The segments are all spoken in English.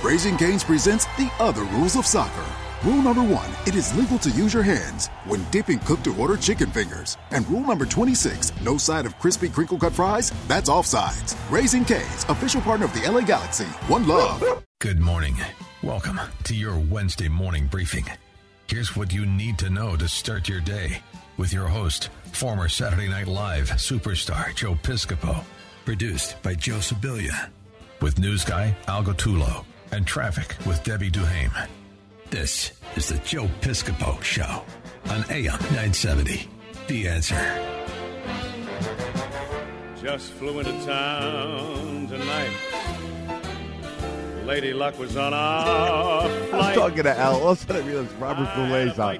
Raising Cane's presents The Other Rules of Soccer. Rule number 1, it is legal to use your hands when dipping cooked-to-order chicken fingers. And rule number 26, no side of crispy crinkle-cut fries, that's offsides. Raising Cane's, official partner of the LA Galaxy. One love. Good morning. Welcome to your Wednesday morning briefing. Here's what you need to know to start your day with your host, former Saturday Night Live superstar Joe Piscopo. Produced by Joe Sibilia. With news guy Al Gottulo and traffic with Debbie Duhame. This is the Joe Piscopo Show on AM 970. The Answer. Just flew into town tonight. Lady Luck was on our flight. I was talking to Al. All of a sudden I realized Robert Goulet's on.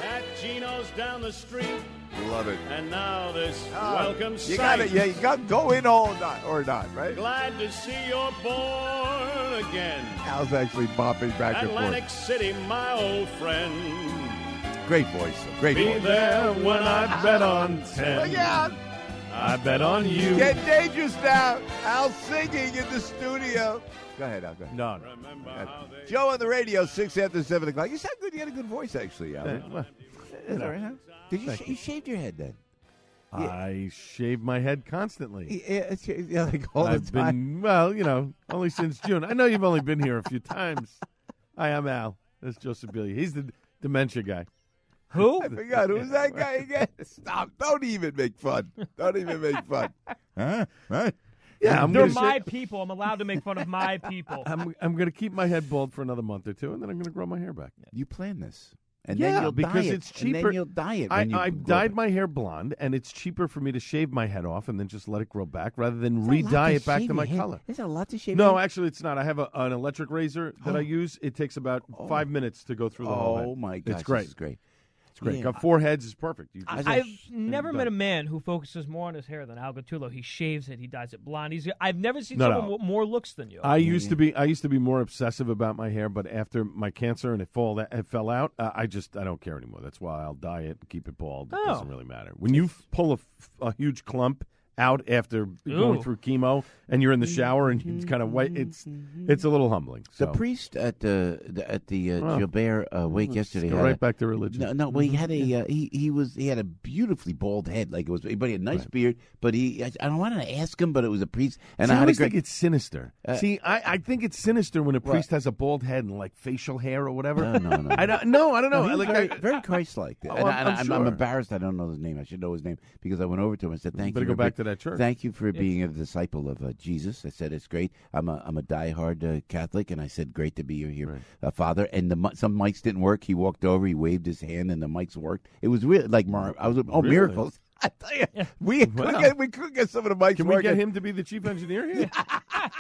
At Gino's down the street. Love it. And now this welcome you sight. You got to go in or not, right? Glad to see you're born again. Al's actually bopping back and Atlantic forth. City, my old friend. Great voice. Great Be voice. there when I bet on 10. Look out. I bet on you. Getting dangerous now. Al's singing in the studio. Go ahead, Al. Go ahead. No. Joe on the radio, 6 after 7 o'clock. You sound good. You got a good voice, actually, Al. Is that right, huh? Did you shaved your head then? I shave my head constantly. Yeah, like all the time. Only since June. I know you've only been here a few times. Hi, I'm Al. That's Joe Sibilia. He's the dementia guy. Who? I forgot. Who's that guy again? Stop. Don't even make fun. Huh? Right? Yeah, they're my people. I'm allowed to make fun of my people. I'm going to keep my head bald for another month or two, and then I'm going to grow my hair back. You plan this. And yeah, then you'll because dye it. it's cheaper. And then you'll dye it. I dyed my hair blonde, and it's cheaper for me to shave my head off and then just let it grow back rather than re-dye it back to my color. Is that a lot to shave? No, actually, it's not. I have an electric razor that I use. It takes about 5 minutes to go through the whole head. Oh, my gosh. It's great. This is great. It's great. Yeah. Got 4 heads. It's perfect. I've never met a man who focuses more on his hair than Al Gottulo. He shaves it. He dyes it blonde. I've never seen someone with more looks than you. I used to be more obsessive about my hair, but after my cancer and it fell out, I don't care anymore. That's why I'll dye it and keep it bald. It doesn't really matter. When you pull a huge clump out after going through chemo and you're in the shower and you kind of wait, it's a little humbling. So. The priest at the Gilbert wake yesterday. Go right back to religion. No. Well, he had he had a beautifully bald head, like it was. But he had a nice beard. But I don't want to ask him, but it was a priest. And I think it's sinister. I think it's sinister when a priest has a bald head and like facial hair or whatever. No. I don't know. Very Christ-like. I'm embarrassed. I don't know his name. I should know his name because I went over to him and said, "Thank you." Better go back to that church. Thank you for being a disciple of Jesus. I said, it's great. I'm a diehard Catholic, and I said, great to be here, Father. And some mics didn't work. He walked over, he waved his hand, and the mics worked. It was really like miracles. I tell you, we could get some of the mics. Can working. we get him to be the chief engineer here? No,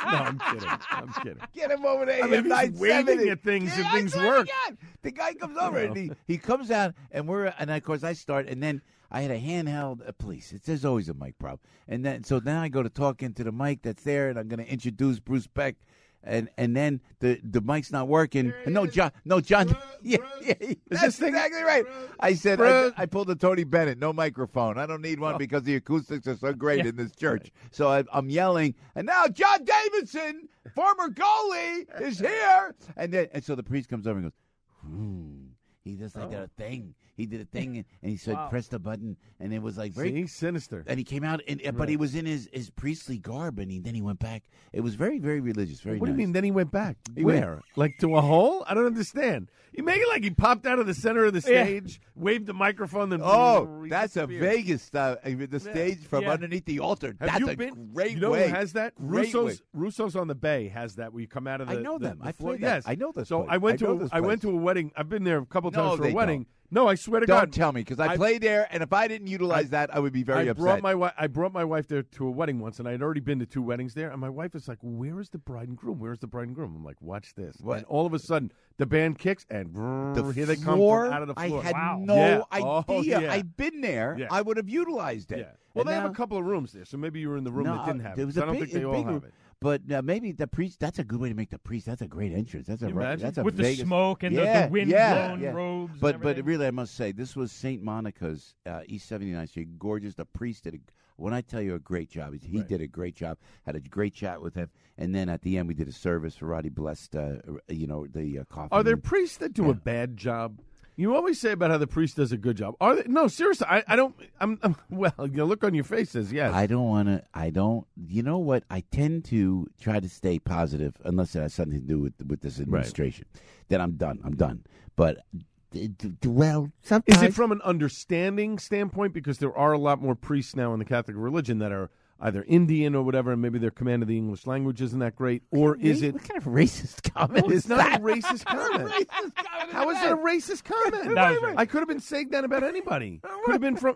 I'm kidding. Get him over there. He's waving at things and things work. The guy comes over and he comes out, and of course I start, and then I had a handheld police. There's always a mic problem. And then I go to talk into the mic that's there, and I'm going to introduce Bruce Beck. And then the mic's not working. No, John. Yeah, that's exactly right. I said, I pulled a Tony Bennett, no microphone. I don't need one because the acoustics are so great in this church. So I'm yelling, and now John Davidson, former goalie, is here. And so the priest comes over and goes, He does like a thing. He did a thing, and he said, press the button, and it was like very sinister. And he came out, but he was in his priestly garb, and then he went back. It was very, very religious, very What nice. do you mean, then he went back? Where? Like to a hole? I don't understand. You make it like he popped out of the center of the stage, waved the microphone, then... that's a Vegas style. The stage from underneath the altar. That's a great You know way. who has that? Russo's on the Bay has that, where you come out of the... I know them. I floor. played that. Yes. I know this So place. I went to a wedding. I've been there a couple times for a wedding. No, I swear to God. Don't tell me, because I played there, and if I didn't utilize that, I would be very upset. I brought my wife there to a wedding once, and I had already been to 2 weddings there, and my wife is like, where is the bride and groom? Where's the bride and groom? I'm like, watch this. What? And all of a sudden, the band kicks, and here they come from out of the floor. I had no idea. Oh, yeah. I'd been there. Yeah. I would have utilized it. Yeah. Well, they have a couple of rooms there, so maybe you were in the room that didn't have it. I don't think they all have it. But maybe the priest, that's a good way to make the priest. That's a great entrance. That's a with Vegas. The smoke and the wind-blown robes. But really, I must say, this was St. Monica's, East 79th Street. Gorgeous. The priest did when I tell you a great job, he did a great job. Had a great chat with him, and then at the end we did a service for Roddy blessed, the coffee. Are there priests that do a bad job? You always say about how the priest does a good job. Are they? No, seriously, I don't. Well, the look on your face says yes. I don't want to. I don't. You know what? I tend to try to stay positive unless it has something to do with this administration. Right. Then I'm done. I'm done. But well, sometimes is it from an understanding standpoint? Because there are a lot more priests now in the Catholic religion that are either Indian or whatever, and maybe their command of the English language isn't that great, or is it... What kind of racist comment is that? It's not a racist comment. How is it a racist comment? I could have been saying that about anybody. Could have been from...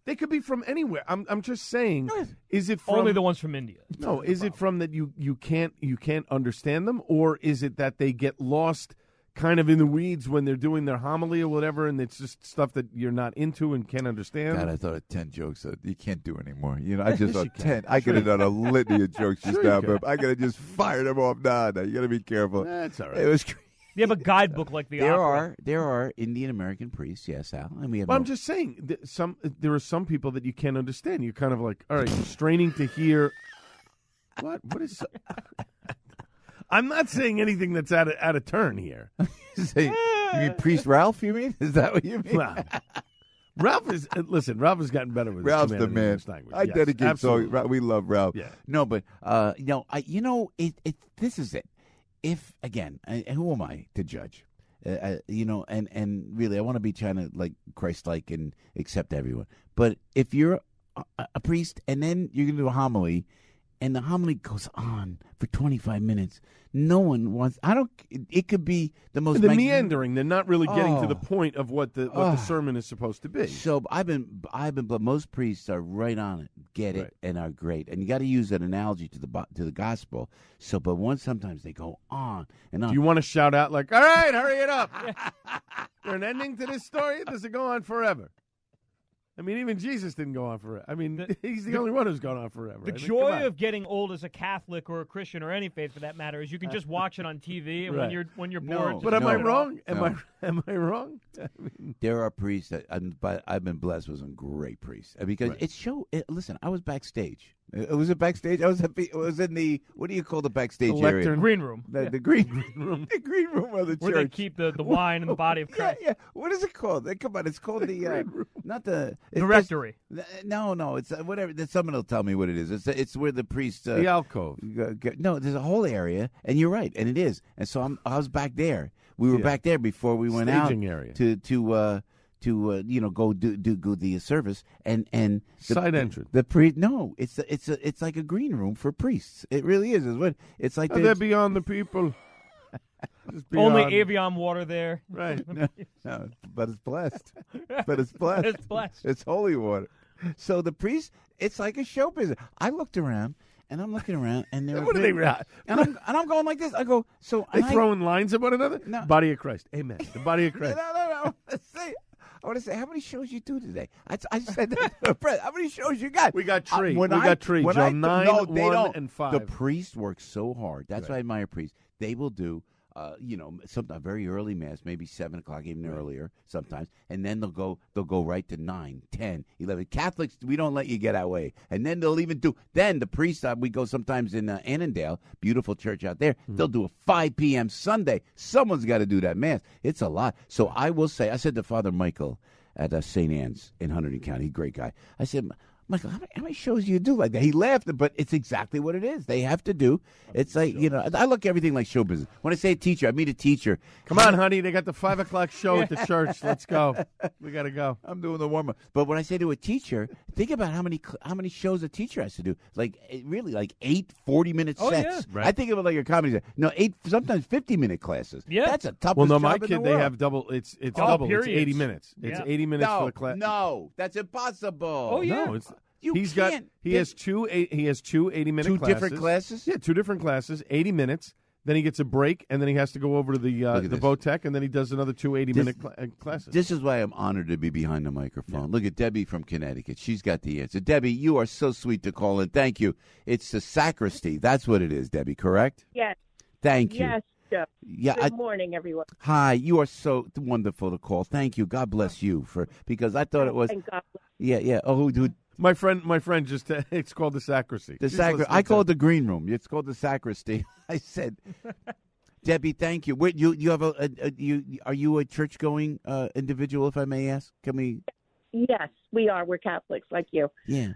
They could be from anywhere. I'm just saying, is it from... Only the ones from India. No, is it from that you can't understand them, or is it that they get lost kind of in the weeds when they're doing their homily or whatever, and it's just stuff that you're not into and can't understand? God, I thought of 10 jokes that you can't do anymore. I just thought 10. I could have done a litany of jokes just now, but I could have just fired them off. No, you got to be careful. That's all right. It was crazy. You have a guidebook like the opera. There are Indian American priests, yes, Al, and we have. Well, I'm just saying, there are some people that you can't understand. You're kind of like, all right, straining to hear. What is? I'm not saying anything that's out of turn here. You mean Priest Ralph? You mean? Is that what you mean? Well, Ralph is Ralph has gotten better with Ralph's the man. I dedicate so we love Ralph. Yeah. No, but this is it. If again, who am I to judge? And really, I want to be trying to like Christ-like and accept everyone. But if you're a priest and then you're going to do a homily, and the homily goes on for 25 minutes. No one wants. It could be the most. The meandering. They're not really getting to the point of what the sermon is supposed to be. So but most priests are right on it, get it, and are great. And you got to use that analogy to the gospel. So, but sometimes they go on and on. Do you want to shout out like, "All right, hurry it up"? There's an ending to this story. Does it go on forever? I mean, even Jesus didn't go on forever. I mean, he's the only one who's gone on forever. The joy of getting old as a Catholic or a Christian or any faith for that matter is you can just watch it on TV, and when you're bored. But am I wrong? Am I wrong? I mean, there are priests that I've been blessed with some great priests because listen, I was backstage. Was it backstage? I was in the, what do you call the backstage area? Green room. The green room. The green room of the church. Where they keep the wine and the body of Christ. Yeah. What is it called? Come on, it's called the not the rectory. No, it's whatever. Someone will tell me what it is. It's where the priest. The alcove. No, there's a whole area, and you're right, and it is. And so I was back there. We were back there before we went Staging out area. to go do the service and side entrance. The it's like a green room for priests. It really is. It's like they're beyond the people. Only Evian water there. Right. No, but it's blessed. It's blessed. It's holy water. So the priest, it's like a show business. I looked around. And I'm looking around, and they're and I'm going like this. I go, so they throwing lines at one another. No. Body of Christ, amen. The body of Christ. No. I want to say, how many shows you do today? I said that to the press. How many shows you got? We got three. John 9, 1, and 5. The priest works so hard. That's why I admire priests. They will do. Sometimes very early mass, maybe 7 o'clock, even earlier sometimes, and then they'll go right to 9, 10, 11. Catholics, we don't let you get away, and then they'll even do. Then the priest, we go sometimes in Annandale, beautiful church out there. They'll do a 5 p.m. Sunday. Someone's got to do that mass. It's a lot. So I will say, I said to Father Michael at St. Anne's in Hunterdon County, great guy. I said, Michael, how many shows do you do like that? He laughed, but it's exactly what it is. They have to do. It's like, I look at everything like show business. When I say teacher, I mean a teacher. Come on, honey. They got the 5 o'clock show at the church. Let's go. We got to go. I'm doing the warm-up. But when I say to a teacher, think about how many shows a teacher has to do. Like, really, like 8 40-minute sets. Yeah. Right. I think of it like a comedy set. No, 8, sometimes 50-minute classes. Yeah. That's a toughest Well, no, job my in the kid, they world. have double. It's Double double. It's periods. 80 minutes. It's 80 minutes for the class. No, that's impossible. Oh, yeah. No, it's... You He has two 80-minute two classes. different classes? Yeah, 2 different classes, 80 minutes. Then he gets a break, and then he has to go over to the Votech, and then he does another 2 80-minute classes. This is why I'm honored to be behind the microphone. Yeah. Look at Debbie from Connecticut. She's got the answer. Debbie, you are so sweet to call in. Thank you. It's the sacristy. That's what it is, Debbie, correct? Yes. Thank you. Yes, Joe. Yeah, Good morning, everyone. Hi, you are so wonderful to call. Thank you. God bless you because I thought it was. And God bless. Yeah. Oh, dude. My friend just it's called the sacristy. I call it the green room. It's called the sacristy. I said, Debbie, thank you. Wait, you have are you a church going individual, if I may ask? Can we? Yes, we are. We're Catholics like you. Yeah.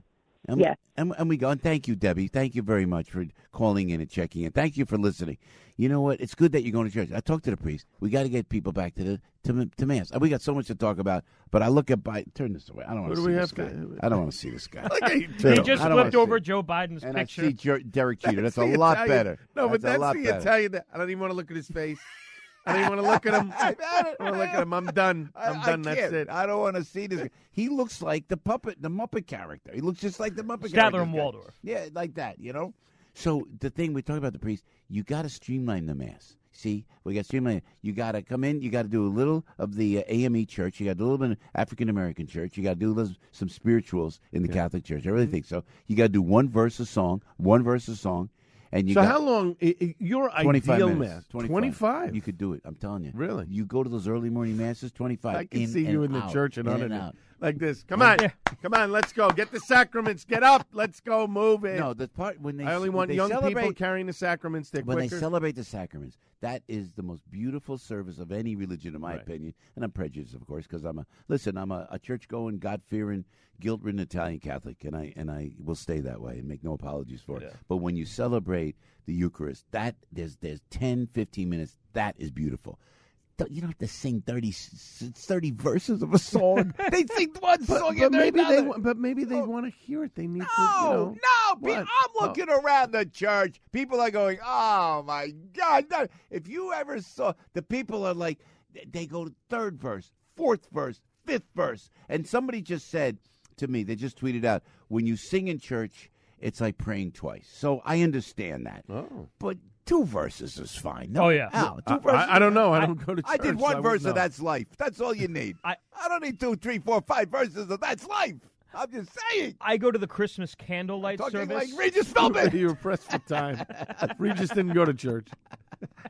Yes. And we go, and thank you, Debbie. Thank you very much for calling in and checking in. Thank you for listening. You know what? It's good that you're going to church. I talked to the priest. We got to get people back to Mass. We got so much to talk about, but I look at turn this away. I don't want to see this guy. I don't want to see this guy. He just flipped over Joe Biden's and picture. I see Derek Jeter. That's a lot better. No, but that's the Italian. I don't even want to look at his face. I don't even want to look at him. I don't want to look at him. I'm done. I'm done. That's it. I don't want to see this guy. He looks like the Muppet character. He looks just like the Muppet character. Statler and Waldorf. Yeah, like that, So the thing we talk about the priest, you got to streamline the Mass. See, we got streamline. You got to come in. You got to do a little of the AME church. You got to do a little bit of African American church. You got to do some spirituals in the Catholic Church. I really think so. You got to do one verse a song. And you how long? Your 25 ideal minutes. Mass? 25. You could do it. I'm telling you. Really? You go to those early morning masses. 25. I can see you in the church and in and out. Like this. Come on, let's go. Get the sacraments. Get up. Let's go. Move it. No, the part when they. I only want young people carrying the sacraments. They're when quicker. they celebrate the sacraments. That is the most beautiful service of any religion, in my opinion. And I'm prejudiced, of course, because I'm a church-going, God-fearing, guilt-ridden Italian Catholic, and I will stay that way and make no apologies for it. But when you celebrate the Eucharist, that there's 10, 15 minutes. That is beautiful. You don't have to sing 30 verses of a song. They sing one song but maybe they want to hear it. They need to. No. I'm looking around the church. People are going, "Oh my God!" No. If you ever saw, the people are like, they go to third verse, fourth verse, fifth verse, and somebody just said to me, they just tweeted out, when you sing in church, it's like praying twice. So I understand that. Oh. But 2 verses is fine. No, oh, yeah. Al, 2 verses. I don't know. I don't go to church. I did 1 verse of That's Life. That's all you need. I don't need 2, 3, 4, 5 verses of That's Life. I'm just saying. I go to the Christmas candlelight service. Like Regis Philbin. You were pressed for time. Regis didn't go to church.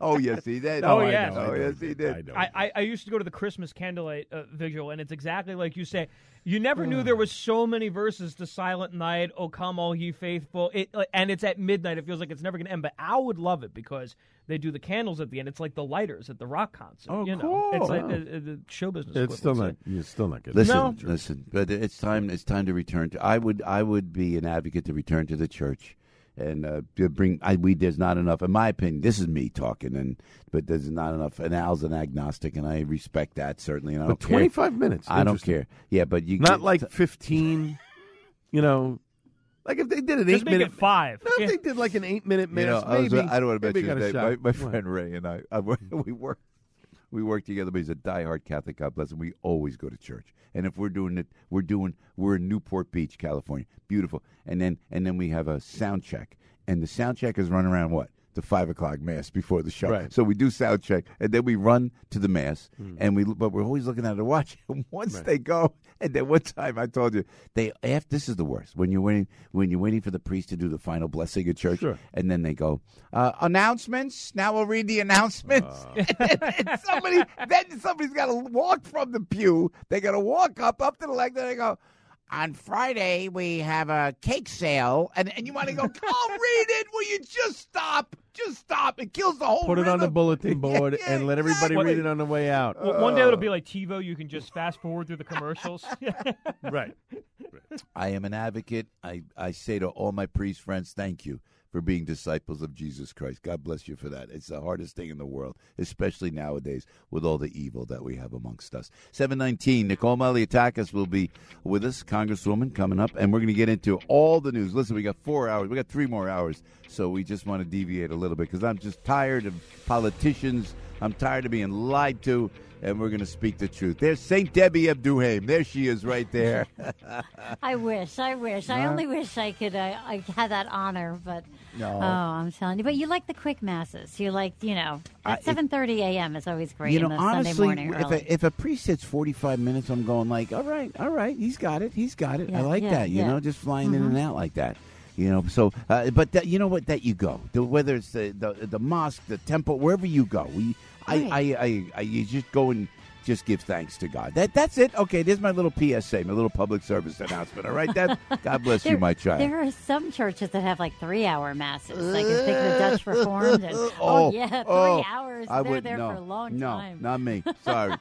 Oh, yes, he did. Yes. Yes, he did. I used to go to the Christmas candlelight vigil, and it's exactly like you say. You never knew there was so many verses to Silent Night, O Come All Ye Faithful, and it's at midnight. It feels like it's never going to end. But Al would love it because they do the candles at the end. It's like the lighters at the rock concert. Oh, cool. It's like the show business. It's still not. You're still not good. Listen. But it's time to return to. I would be an advocate to return to the church. And to bring, there's not enough, in my opinion. This is me talking, but there's not enough. And Al's an agnostic, and I respect that certainly. And I don't care. 25 minutes. I don't care. Yeah, but you not like 15. Like if they did an 8 minute, make it 5. No, if they did like an 8 minute mass, maybe. I don't want to mention that. My friend Ray and I we work together. But he's a diehard Catholic. God bless him. We always go to church. And if we're doing it, we're in Newport Beach, California. Beautiful. And then we have a sound check. And the sound check is run around what? The 5 o'clock mass before the show. Right. So we do sound check, and then we run to the mass, but we're always looking at the watch. And once they go, and then one time I told you, this is the worst when you're waiting for the priest to do the final blessing at church, and then they go announcements. Now we'll read the announcements. And somebody's got to walk from the pew. They got to walk up to the leg. Then they go, on Friday, we have a cake sale, and you want to go, I'll read it. Will you just stop? Just stop. It kills the whole Put it rhythm. on the bulletin board and let everybody read it on the way out. One day it'll be like TiVo. You can just fast forward through the commercials. Right. I am an advocate. I say to all my priest friends, thank you for being disciples of Jesus Christ. God bless you for that. It's the hardest thing in the world, especially nowadays with all the evil that we have amongst us. 7:19, Nicole Malliotakis will be with us, Congresswoman, coming up, and we're going to get into all the news. Listen, we got 4 hours. We got 3 more hours, so we just want to deviate a little bit because I'm just tired of politicians. I'm tired of being lied to, and we're going to speak the truth. There's St. Debbie of Duhame. There she is right there. I wish. I only wish I could I had that honor, but no. Oh, I'm telling you. But you like the quick masses. You like, at 7:30 a.m. is always great on a honestly, Sunday morning early. If a priest sits 45 minutes, I'm going like, all right, he's got it. Yeah, I like that, just flying in and out like that. So, but you know what? That you go, whether it's the mosque, the temple, wherever you go, you just go and just give thanks to God. That's it. Okay, there's my little PSA, my little public service announcement. All right, Deb? God bless you, my child. There are some churches that have like 3-hour masses. Like I think the Dutch Reformed. And, 3 hours. They're there for a long time. No, not me. Sorry.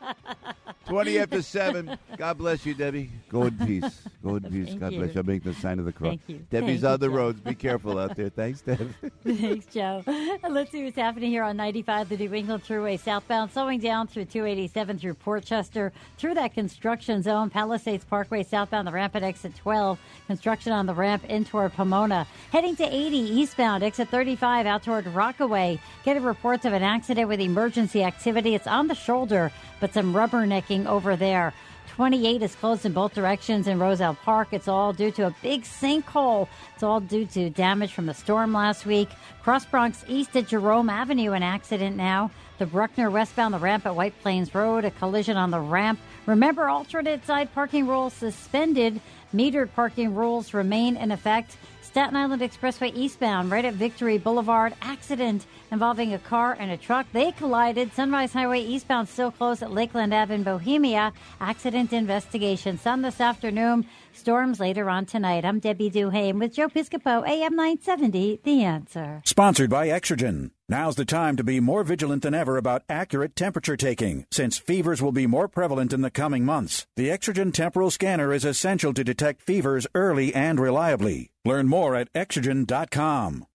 20 after 7. God bless you, Debbie. Go in peace. Go in peace. God bless you. I'm making the sign of the cross. Thank you. Debbie's on the roads. Be careful out there. Thanks, Deb. Thanks, Joe. Let's see what's happening here on 95, the New England Thruway southbound, slowing down through 287 through Portchester, through that construction zone, Palisades Parkway southbound, the ramp at exit 12, construction on the ramp in toward Pomona. Heading to 80 eastbound, exit 35 out toward Rockaway. Getting reports of an accident with emergency activity. It's on the shoulder, but some rubbernecking over there. 28 is closed in both directions in Roselle Park. It's all due to a big sinkhole. It's all due to damage from the storm last week. Cross Bronx East at Jerome Avenue, an accident now. The Bruckner westbound, the ramp at White Plains Road, a collision on the ramp. Remember, alternate side parking rules suspended. Metered parking rules remain in effect. Staten Island Expressway eastbound, right at Victory Boulevard, accident involving a car and a truck. They collided. Sunrise Highway eastbound still closed at Lakeland Ave in Bohemia. Accident investigation. Sun this afternoon. Storms later on tonight. I'm Debbie Duhane with Joe Piscopo, AM 970, The Answer. Sponsored by Exergen. Now's the time to be more vigilant than ever about accurate temperature taking, since fevers will be more prevalent in the coming months. The Exergen temporal scanner is essential to detect fevers early and reliably. Learn more at Exergen.com.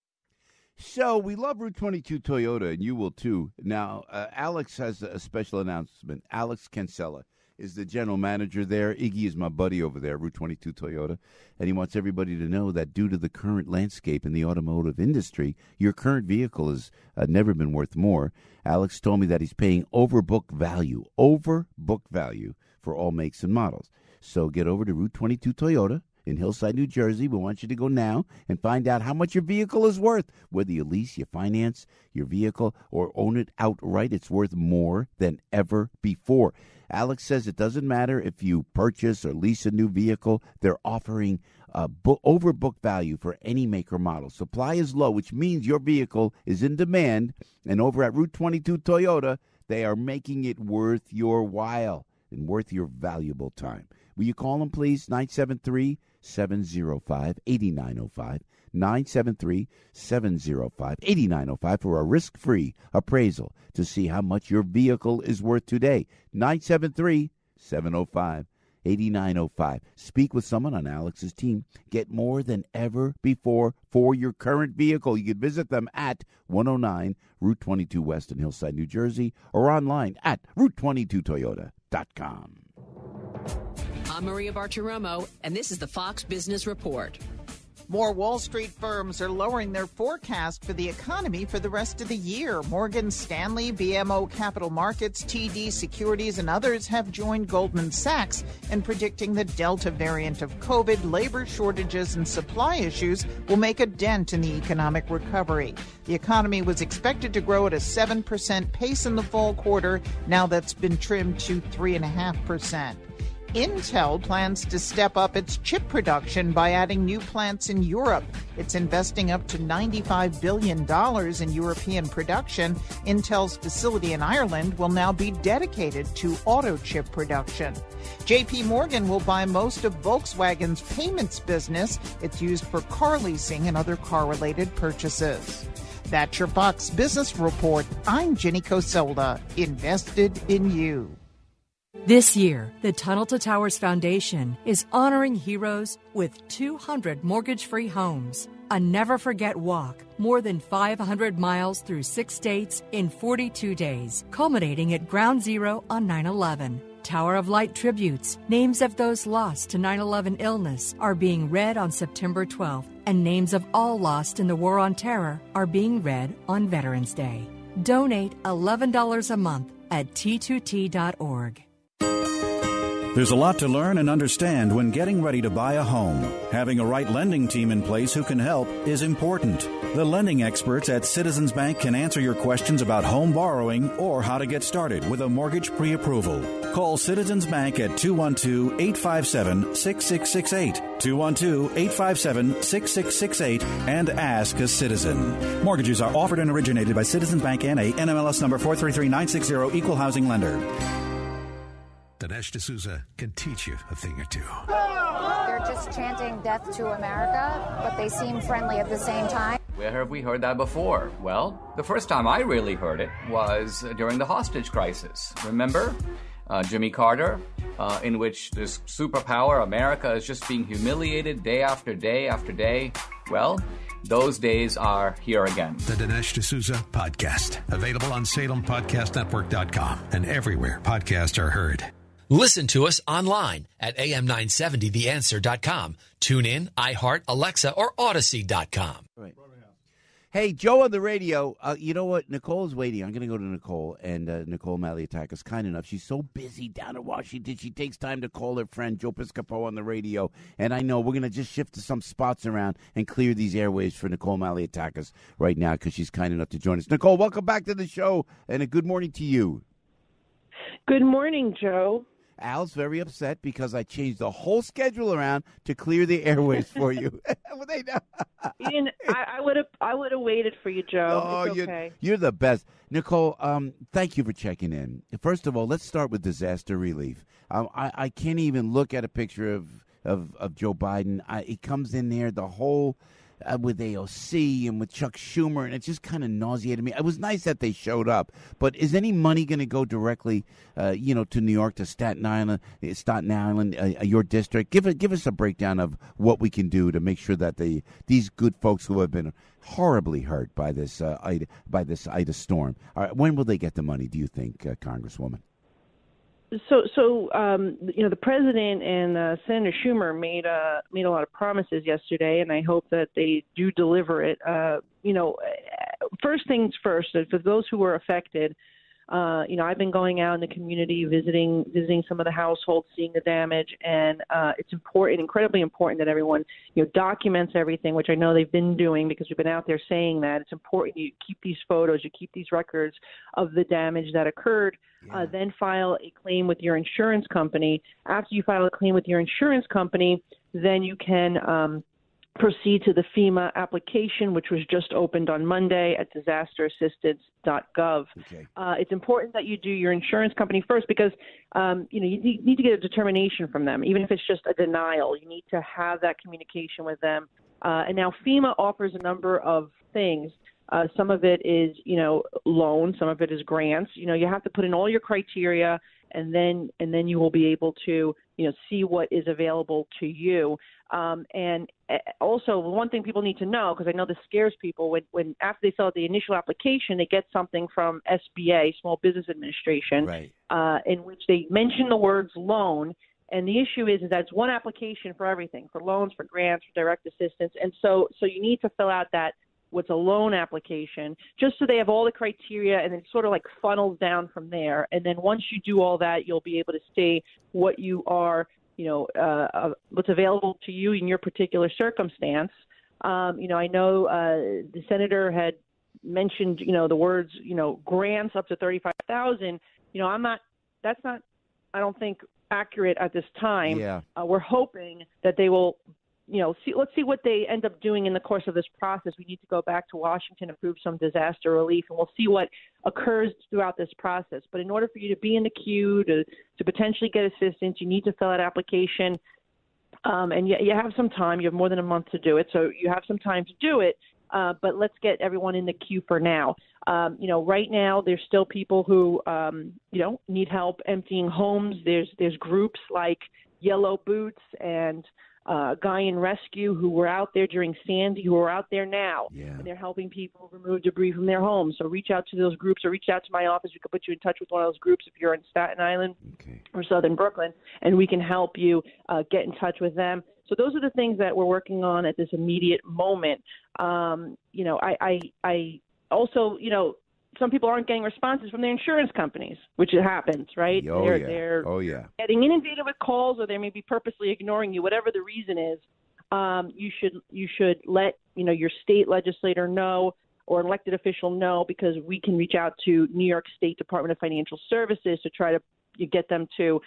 So we love Route 22 Toyota, and you will too. Now, Alex has a special announcement. Alex Cancella is the general manager there. Iggy is my buddy over there, Route 22 Toyota, and he wants everybody to know that due to the current landscape in the automotive industry, your current vehicle has never been worth more. Alex told me that he's paying overbook value for all makes and models. So get over to Route 22 Toyota in Hillside, New Jersey. We want you to go now and find out how much your vehicle is worth. Whether you lease, you finance your vehicle, or own it outright, it's worth more than ever before. Alex says it doesn't matter if you purchase or lease a new vehicle. They're offering overbook value for any make or model. Supply is low, which means your vehicle is in demand. And over at Route 22 Toyota, they are making it worth your while and worth your valuable time. Will you call them, please? 973-705-8905. 973-705-8905 for a risk-free appraisal to see how much your vehicle is worth today. 973-705-8905. Speak with someone on Alex's team. Get more than ever before for your current vehicle. You can visit them at 109 Route 22 West in Hillside, New Jersey, or online at Route22Toyota.com. I'm Maria Bartiromo, and this is the Fox Business Report. More Wall Street firms are lowering their forecast for the economy for the rest of the year. Morgan Stanley, BMO Capital Markets, TD Securities, and others have joined Goldman Sachs in predicting the Delta variant of COVID, labor shortages, and supply issues will make a dent in the economic recovery. The economy was expected to grow at a 7% pace in the fall quarter. Now that's been trimmed to 3.5%. Intel plans to step up its chip production by adding new plants in Europe. It's investing up to $95 billion in European production. Intel's facility in Ireland will now be dedicated to auto chip production. J.P. Morgan will buy most of Volkswagen's payments business. It's used for car leasing and other car-related purchases. That's your Fox Business Report. I'm Jenny Cosolda, invested in you. This year, the Tunnel to Towers Foundation is honoring heroes with 200 mortgage-free homes. A never-forget walk, more than 500 miles through 6 states in 42 days, culminating at Ground Zero on 9/11. Tower of Light tributes, names of those lost to 9/11 illness, are being read on September 12th, and names of all lost in the War on Terror are being read on Veterans Day. Donate $11 a month at T2T.org. There's a lot to learn and understand when getting ready to buy a home. Having a right lending team in place who can help is important. The lending experts at Citizens Bank can answer your questions about home borrowing or how to get started with a mortgage pre-approval. Call Citizens Bank at 212-857-6668, 212-857-6668, and ask a citizen. Mortgages are offered and originated by Citizens Bank N.A., NMLS number 433960, Equal Housing Lender. Dinesh D'Souza can teach you a thing or two. They're just chanting death to America, but they seem friendly at the same time. Where have we heard that before? Well, the first time I really heard it was during the hostage crisis. Remember? Jimmy Carter, in which this superpower, America, is just being humiliated day after day after day. Well, those days are here again. The Dinesh D'Souza Podcast. Available on SalemPodcastNetwork.com and everywhere podcasts are heard. Listen to us online at am970theanswer.com. Tune in, iHeart, Alexa, or Odyssey.com. Right. Hey, Joe on the radio. You know what? Nicole's waiting. I'm going to go to Nicole, and Nicole Malliotakis is kind enough. She's so busy down in Washington. She takes time to call her friend Joe Piscopo on the radio. And I know we're going to just shift to some spots around and clear these airwaves for Nicole Malliotakis right now because she's kind enough to join us. Nicole, welcome back to the show, and a good morning to you. Good morning, Joe. Al's very upset because I changed the whole schedule around to clear the airways for you. I would have waited for you, Joe. Oh, it's okay. You're the best. Nicole, thank you for checking in. First of all, let's start with disaster relief. I can't even look at a picture of Joe Biden. He comes in there, the whole with AOC and with Chuck Schumer, and it just kind of nauseated me. It was nice that they showed up, but is any money going to go directly, to New York, to Staten Island, your district? Give us a breakdown of what we can do to make sure that these good folks who have been horribly hurt by this Ida storm. When will they get the money? Do you think, Congresswoman? So, the president and Senator Schumer made a lot of promises yesterday, and I hope that they do deliver it. First things first, for those who were affected, I've been going out in the community, visiting some of the households, seeing the damage, and it's incredibly important that everyone, documents everything, which I know they've been doing because we've been out there saying that. It's important you keep these photos, you keep these records of the damage that occurred. Then file a claim with your insurance company. After you file a claim with your insurance company, then you can proceed to the FEMA application, which was just opened on Monday at disasterassistance.gov. Okay. It's important that you do your insurance company first because, you need to get a determination from them, even if it's just a denial. You need to have that communication with them. And now FEMA offers a number of things. Some of it is, loans. Some of it is grants. You have to put in all your criteria, and then you will be able to, see what is available to you. And also, one thing people need to know, because I know this scares people, when after they fill out the initial application, they get something from SBA, Small Business Administration, right, in which they mention the words loan. And the issue is that it's one application for everything, for loans, for grants, for direct assistance. And so you need to fill out that what's a loan application, just so they have all the criteria, and then sort of like funnels down from there. And then once you do all that, you'll be able to say what you are, what's available to you in your particular circumstance. I know the senator had mentioned, the words, grants up to $35,000. That's not, I don't think, accurate at this time. Yeah. We're hoping that they will, let's see what they end up doing in the course of this process. We need to go back to Washington, approve some disaster relief, and we'll see what occurs throughout this process. But in order for you to be in the queue, to potentially get assistance, you need to fill out an application. And you have some time. You have more than a month to do it, so you have some time to do it. But let's get everyone in the queue for now. Right now there's still people who, need help emptying homes. There's groups like Yellow Boots and Guy and Rescue who were out there during Sandy, who are out there now. Yeah. And they're helping people remove debris from their homes. So reach out to those groups or reach out to my office. We can put you in touch with one of those groups if you're in Staten Island or Southern Brooklyn, and we can help you get in touch with them. So those are the things that we're working on at this immediate moment. I also, some people aren't getting responses from their insurance companies, which it happens, right? They're getting inundated with calls, or they may be purposely ignoring you. Whatever the reason is, you should let your state legislator know or elected official know, because we can reach out to New York State Department of Financial Services to try to get them to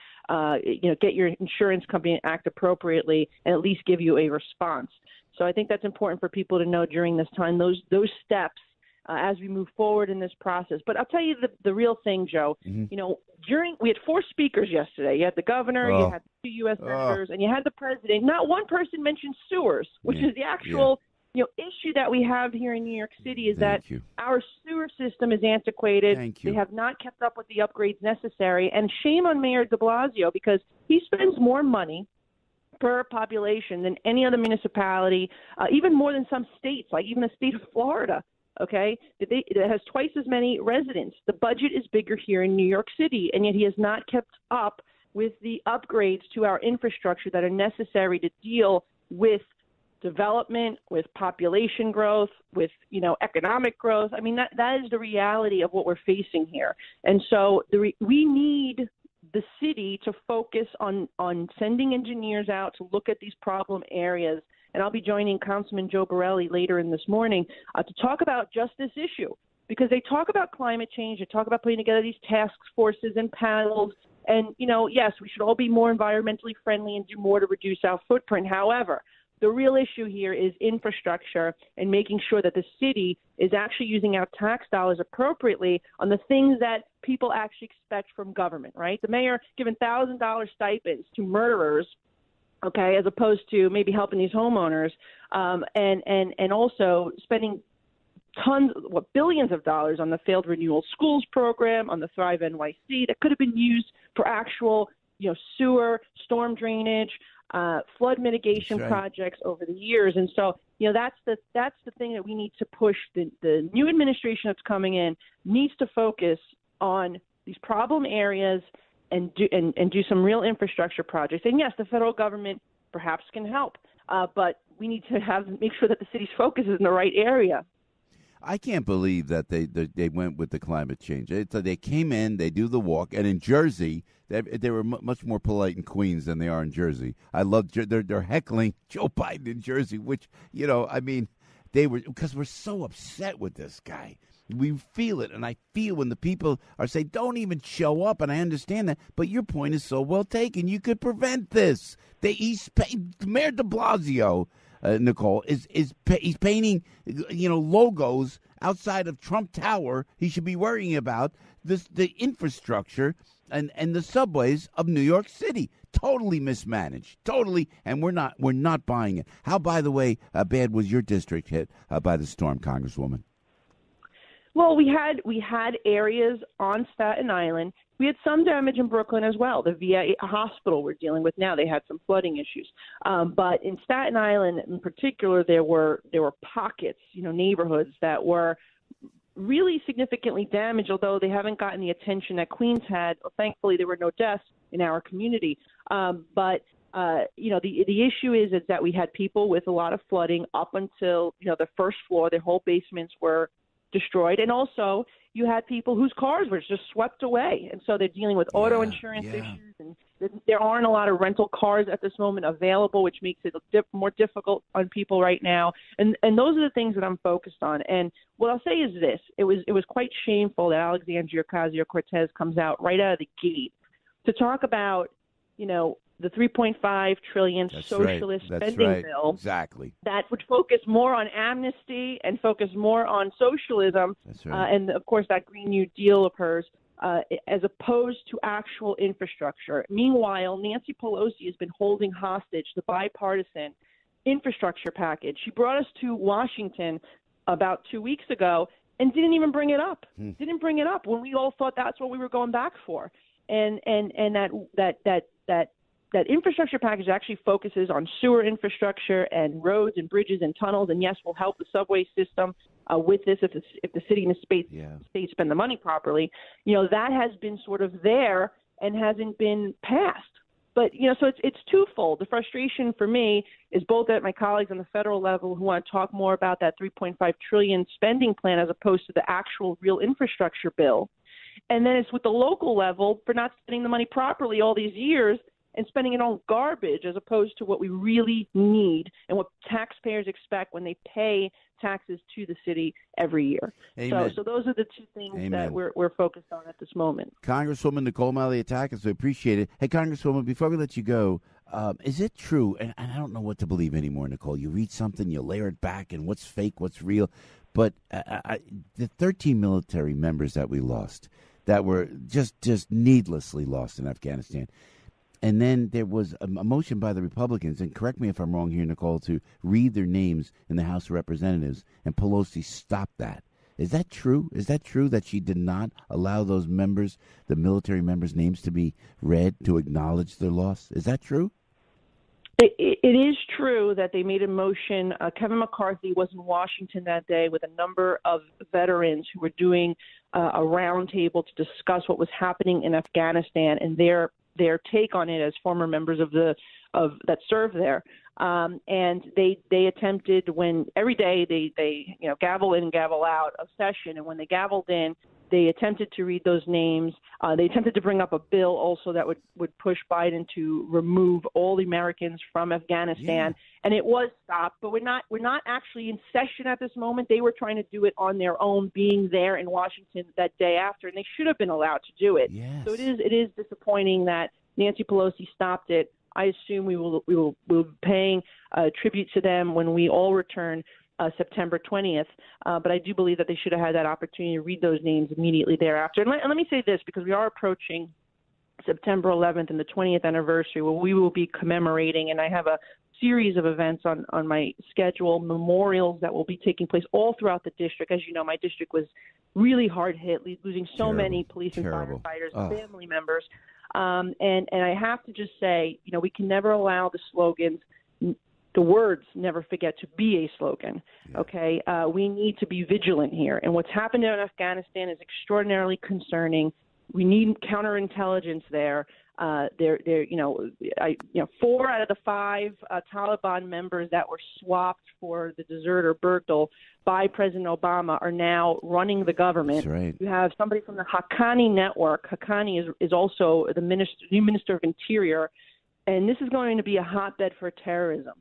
get your insurance company to act appropriately and at least give you a response. So I think that's important for people to know during this time. Those steps as we move forward in this process. But I'll tell you the real thing, Joe. You know, we had 4 speakers yesterday. You had the governor, you had the 2 U.S. senators, and you had the president. Not one person mentioned sewers, which is the actual issue that we have here in New York City is that our sewer system is antiquated. They have not kept up with the upgrades necessary. And shame on Mayor de Blasio because he spends more money per population than any other municipality, even more than some states, like even the state of Florida. Okay, it has twice as many residents. The budget is bigger here in New York City, and yet he has not kept up with the upgrades to our infrastructure that are necessary to deal with development, with population growth, with economic growth. I mean, that is the reality of what we're facing here. And so we need the city to focus on sending engineers out to look at these problem areas. And I'll be joining Councilman Joe Borelli later in this morning to talk about just this issue, because they talk about climate change, they talk about putting together these task forces and panels, and, yes, we should all be more environmentally friendly and do more to reduce our footprint. However, the real issue here is infrastructure and making sure that the city is actually using our tax dollars appropriately on the things that people actually expect from government, right? The mayor giving $1,000 stipends to murderers, okay, as opposed to maybe helping these homeowners, and also spending billions of dollars on the failed renewal schools program, on the Thrive NYC that could have been used for actual, sewer, storm drainage, flood mitigation projects over the years. And so, that's the thing that we need to push. The new administration that's coming in needs to focus on these problem areas and do some real infrastructure projects. And yes, the federal government perhaps can help, but we need to make sure that the city's focus is in the right area. I can't believe that they went with the climate change. They came in, they do the walk, and in Jersey, they were much more polite in Queens than they are in Jersey. I love they're heckling Joe Biden in Jersey, which they were, because we're so upset with this guy. We feel it, and I feel when the people are saying, don't even show up, and I understand that, but your point is so well taken. You could prevent this. Mayor de Blasio, Nicole, he's painting, logos outside of Trump Tower. He should be worrying about the infrastructure and the subways of New York City. Totally mismanaged, totally, and we're not buying it. How, by the way, bad was your district hit by the storm, Congresswoman? Well, we had areas on Staten Island. We had some damage in Brooklyn as well. The VA hospital we're dealing with now, they had some flooding issues. But in Staten Island in particular, there were pockets, neighborhoods that were really significantly damaged, although they haven't gotten the attention that Queens had. Thankfully, there were no deaths in our community. But the issue is that we had people with a lot of flooding up until, the first floor. Their whole basements were destroyed. And also you had people whose cars were just swept away. And so they're dealing with auto insurance issues. And there aren't a lot of rental cars at this moment available, which makes it more difficult on people right now. And those are the things that I'm focused on. And what I'll say is this. It was quite shameful that Alexandria Ocasio-Cortez comes out right out of the gate to talk about, the $3.5 trillion socialist spending bill. Exactly. That would focus more on amnesty and focus more on socialism. That's right. And, of course, that Green New Deal of hers, as opposed to actual infrastructure. Meanwhile, Nancy Pelosi has been holding hostage the bipartisan infrastructure package. She brought us to Washington about 2 weeks ago and didn't even bring it up. Didn't bring it up when we all thought that's what we were going back for. And that infrastructure package actually focuses on sewer infrastructure and roads and bridges and tunnels, and yes, will help the subway system with this if the city and the state spend the money properly. That has been sort of there and hasn't been passed. But, so it's twofold. The frustration for me is both that my colleagues on the federal level who want to talk more about that $3.5 trillion spending plan as opposed to the actual real infrastructure bill. And then it's with the local level for not spending the money properly all these years and spending it on garbage as opposed to what we really need and what taxpayers expect when they pay taxes to the city every year. So those are the two things that we're focused on at this moment. Congresswoman Nicole Malliotakis, we appreciate it. Hey, Congresswoman, before we let you go, is it true, and I don't know what to believe anymore, Nicole, you read something, you layer it back, and what's fake, what's real, But the 13 military members that we lost, that were just needlessly lost in Afghanistan. And then there was a motion by the Republicans, and correct me if I'm wrong here, Nicole, to read their names in the House of Representatives, and Pelosi stopped that. Is that true? Is that true that she did not allow those members, the military members' names to be read to acknowledge their loss? Is that true? It is true that they made a motion. Kevin McCarthy was in Washington that day with a number of veterans who were doing a roundtable to discuss what was happening in Afghanistan and their take on it as former members of that served there. And they attempted, when every day they gavel in and gavel out of session, and when they gavelled in, they attempted to read those names. They attempted to bring up a bill also that would push Biden to remove all the Americans from Afghanistan, and it was stopped. But we're not actually in session at this moment. They were trying to do it on their own, being there in Washington that day after, and they should have been allowed to do it. Yes. So it is disappointing that Nancy Pelosi stopped it. I assume we will be paying tribute to them when we all return September 20th. But I do believe that they should have had that opportunity to read those names immediately thereafter. And let me say this, because we are approaching September 11th and the 20th anniversary, where we will be commemorating, and I have a series of events on my schedule, memorials that will be taking place all throughout the district. As you know, my district was really hard hit, losing so many police and firefighters, family members. And I have to just say, we can never allow the slogans, the words never forget to be a slogan. Okay. We need to be vigilant here. And what's happened in Afghanistan is extraordinarily concerning. We need counterintelligence there. 4 out of the 5 Taliban members that were swapped for the deserter Bergdahl by President Obama are now running the government. That's right. You have somebody from the Haqqani network. Haqqani is also the new Minister of Interior, and this is going to be a hotbed for terrorism.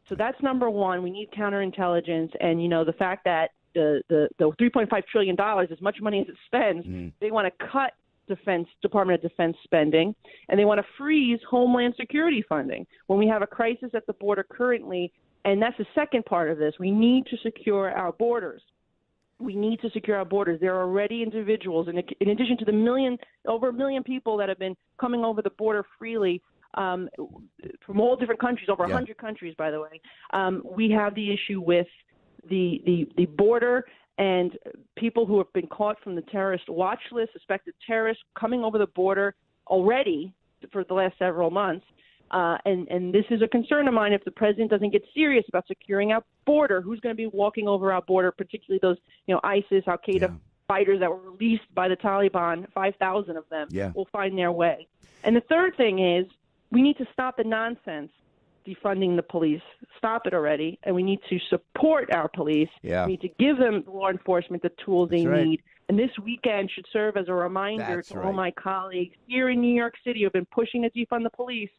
So that's number one. We need counterintelligence, and the fact that the $3.5 trillion, as much money as it spends, they want to cut Department of Defense spending, and they want to freeze Homeland Security funding when we have a crisis at the border currently. And that's the second part of this. We need to secure our borders. We need to secure our borders. There are already individuals, in addition to over a million people that have been coming over the border freely from all different countries, over 100 countries, by the way. We have the issue with the border and people who have been caught from the terrorist watch list, suspected terrorists coming over the border already for the last several months. And this is a concern of mine. If the president doesn't get serious about securing our border, who's going to be walking over our border, particularly those, ISIS, Al-Qaeda fighters that were released by the Taliban, 5,000 of them will find their way. And the third thing is we need to stop the nonsense defunding the police. Stop it already. And we need to support our police. We need to give them law enforcement the tools they need. And this weekend should serve as a reminder to all my colleagues here in New York City who have been pushing to defund the police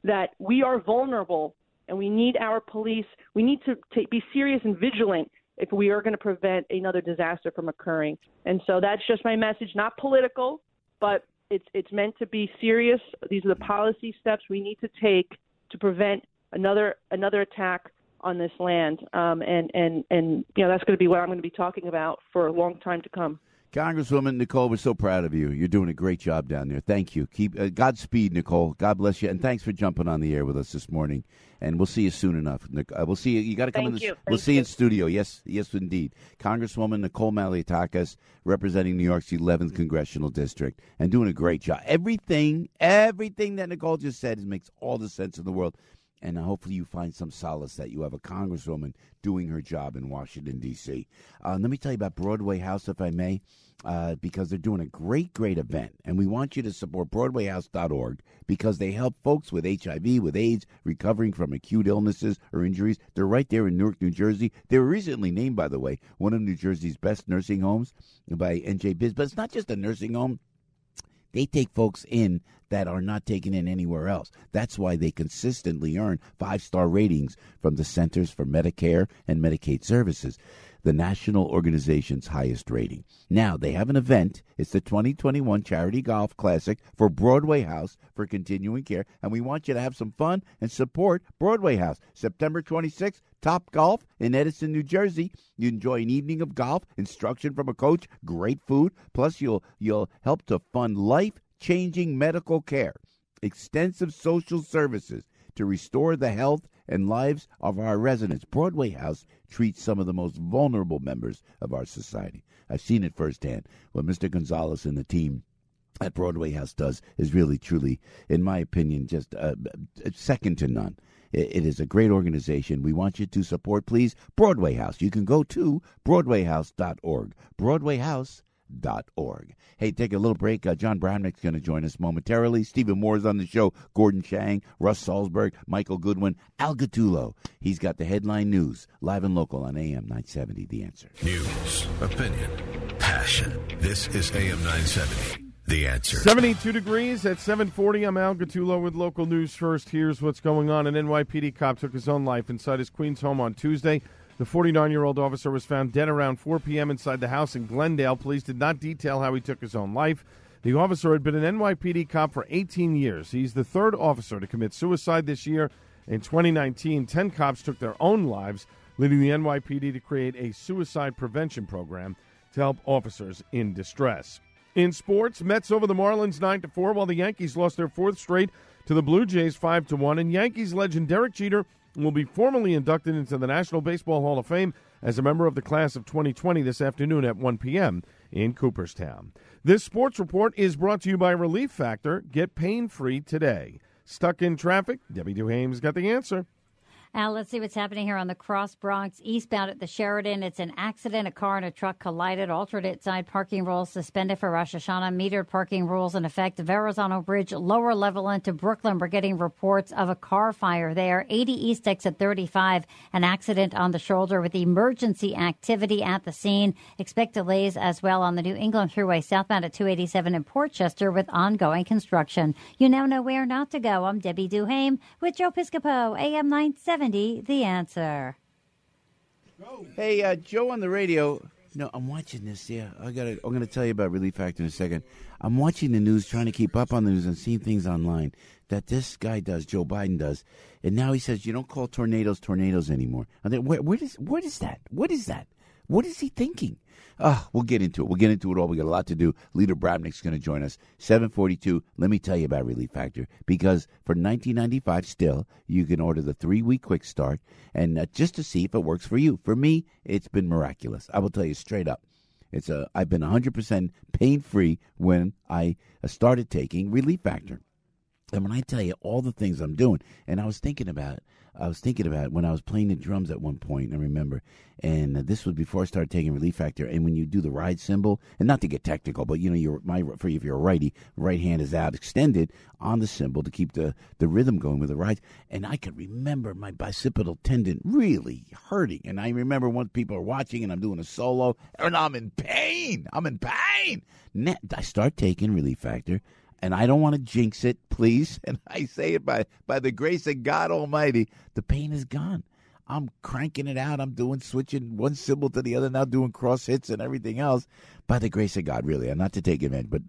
that we are vulnerable and we need our police. We need to be serious and vigilant if we are going to prevent another disaster from occurring. And so that's just my message, not political, but it's meant to be serious. These are the policy steps we need to take to prevent another attack on this land. And that's going to be what I'm going to be talking about for a long time to come. Congresswoman Nicole, we're so proud of you. You're doing a great job down there. Thank you. Keep Godspeed, Nicole. God bless you, and thanks for jumping on the air with us this morning. And we'll see you soon enough. We'll see you. You got to come in. We'll see you in studio. Yes, indeed. Congresswoman Nicole Malliotakis, representing New York's 11th congressional district, and doing a great job. Everything that Nicole just said makes all the sense in the world. And hopefully you find some solace that you have a congresswoman doing her job in Washington, D.C. Let me tell you about Broadway House, if I may, because they're doing a great event. And we want you to support BroadwayHouse.org because they help folks with HIV, with AIDS, recovering from acute illnesses or injuries. They're right there in Newark, New Jersey. They were recently named, by the way, one of New Jersey's best nursing homes by NJ Biz. But it's not just a nursing home. They take folks in that are not taken in anywhere else. That's why they consistently earn 5-star ratings from the Centers for Medicare and Medicaid Services. the national organization's highest rating. Now, they have an event. It's the 2021 Charity Golf Classic for Broadway House for Continuing Care, and we want you to have some fun and support Broadway House. September 26th, Top Golf in Edison, New Jersey. You enjoy an evening of golf, instruction from a coach, great food, plus you'll help to fund life-changing medical care, extensive social services to restore the health and lives of our residents. Broadway House treats some of the most vulnerable members of our society. I've seen it firsthand. What Mr. Gonzalez and the team at Broadway House does is really, truly, in my opinion, just second to none. It is a great organization. We want you to support, please, Broadway House. You can go to BroadwayHouse.org. BroadwayHouse.org. Hey, take a little break. John Bramnick's going to join us momentarily. Stephen Moore's on the show. Gordon Chang, Russ Salzberg, Michael Goodwin, Al Gattulo. He's got the headline news, live and local on AM 970, The Answer. News, opinion, passion. This is AM 970. The Answer. 72 degrees at 7:40. I'm Al Gattulo with local news first. Here's what's going on. An NYPD cop took his own life inside his Queens home on Tuesday. The 49-year-old officer was found dead around 4 p.m. inside the house in Glendale. Police did not detail how he took his own life. The officer had been an NYPD cop for 18 years. He's the third officer to commit suicide this year. In 2019, 10 cops took their own lives, leading the NYPD to create a suicide prevention program to help officers in distress. In sports, Mets over the Marlins 9-4, while the Yankees lost their fourth straight to the Blue Jays 5-1. And Yankees legend Derek Jeter will be formally inducted into the National Baseball Hall of Fame as a member of the class of 2020 this afternoon at 1 p.m. in Cooperstown. This sports report is brought to you by Relief Factor. Get pain-free today. Stuck in traffic? Debbie Duhame's got the answer. Al, let's see what's happening here on the Cross Bronx eastbound at the Sheridan. It's an accident. A car and a truck collided. Alternate side parking rules suspended for Rosh Hashanah. Metered parking rules in effect. Verrazano Bridge, lower level into Brooklyn. We're getting reports of a car fire there. 80 East exit 35. An accident on the shoulder with emergency activity at the scene. Expect delays as well on the New England Thruway southbound at 287 in Portchester with ongoing construction. You now know where not to go. I'm Debbie Duhame with Joe Piscopo, AM 970. The Answer. Hey, Joe on the radio. No, I'm watching this. Yeah, I'm going to tell you about Relief Factor in a second. I'm watching the news, trying to keep up on the news and seeing things online that this guy does, Joe Biden does, and now he says you don't call tornadoes anymore. And then, what is that? What is that? What is he thinking? We'll get into it. We'll get into it all. We got a lot to do. Leader Bramnick's going to join us. 7:42. Let me tell you about Relief Factor, because for $19.95 still, you can order the 3-week quick start, and just to see if it works for you. For me, it's been miraculous. I will tell you straight up. I've been 100% pain-free when I started taking Relief Factor. And when I tell you all the things I'm doing, and I was thinking about it when I was playing the drums at one point, I remember, and this was before I started taking Relief Factor, and when you do the ride cymbal, and not to get technical, but if you're a righty, right hand is out extended on the cymbal to keep the rhythm going with the rides, and I could remember my bicipital tendon really hurting, and I remember when people are watching and I'm doing a solo, and I'm in pain. I start taking Relief Factor, and I don't want to jinx it, please, and I say it by the grace of God Almighty, the pain is gone. I'm cranking it out. I'm switching one cymbal to the other, now doing cross hits and everything else. By the grace of God, really. I'm not to take advantage, but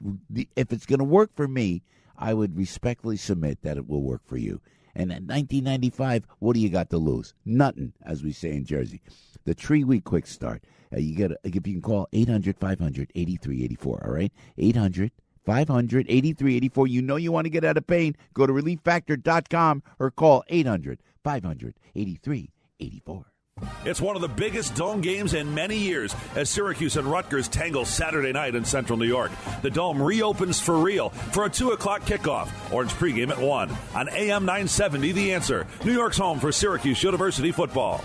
if it's going to work for me, I would respectfully submit that it will work for you. And at $19.95, what do you got to lose? Nothing, as we say in Jersey. The 3-week quick start. If you can call 800-500-8384, all right? 800-500-8384. You know you want to get out of pain. Go to relieffactor.com or call 800-500-8384. It's one of the biggest Dome games in many years as Syracuse and Rutgers tangle Saturday night in Central New York. The Dome reopens for real for a 2 o'clock kickoff. Orange pregame at 1 on AM 970 The Answer, New York's home for Syracuse University football.